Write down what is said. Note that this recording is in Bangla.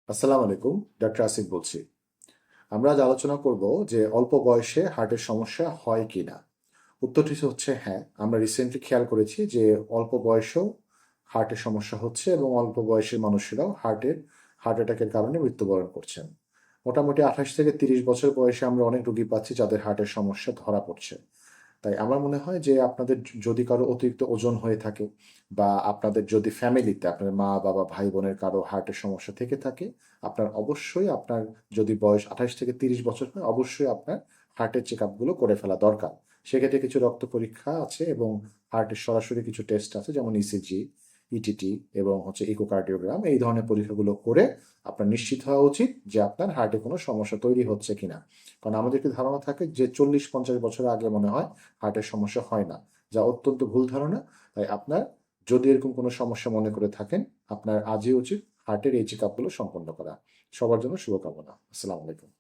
আসসালামু আলাইকুম, ডক্টর আসিফ বলছি। আমরা আজ আলোচনা করব যে অল্প বয়সে হার্টের সমস্যা হয় কি না। উত্তরটি হচ্ছে হ্যাঁ। আমরা রিসেন্টলি খেয়াল করেছি যে অল্প বয়সেও হার্টের সমস্যা হচ্ছে এবং অল্প বয়সের মানুষেরাও হার্ট অ্যাটাকের কারণে মৃত্যুবরণ করছেন। মোটামুটি 28 থেকে 30 বছর বয়সে আমরা অনেক রোগী পাচ্ছি যাদের হার্টের সমস্যা ধরা পড়ছে। তাই আমার মনে হয় যে আপনাদের যদি কারো অতিরিক্ত ওজন হয়ে থাকে বা আপনাদের যদি ফ্যামিলিতে আপনার মা বাবা ভাই বোনের কারো হার্টের সমস্যা থেকে থাকে, আপনার যদি বয়স 28 থেকে 30 বছর হয়, অবশ্যই আপনার হার্টের চেক আপগুলো করে ফেলা দরকার। সেক্ষেত্রে কিছু রক্ত পরীক্ষা আছে এবং হার্টের সরাসরি কিছু টেস্ট আছে, যেমন ইসিজি, ইটিটি এবং ইকোকার্ডিওগ্রাম। এই ধরনের পরীক্ষাগুলো করে আপনার নিশ্চিত হওয়া উচিত যে আপনার হার্টে কোনো সমস্যা তৈরি হচ্ছে কিনা। কারণ আমাদের একটি ধারণা থাকে যে 40-50 বছর আগে মনে হয় হার্টের সমস্যা হয় না, যা অত্যন্ত ভুল ধারণা। তাই আপনার যদি এরকম কোনো সমস্যা মনে করে থাকেন, আপনার আজই উচিত হার্টের এই চেক আপগুলো সম্পন্ন করা। সবার জন্য শুভকামনা। আসসালামু আলাইকুম।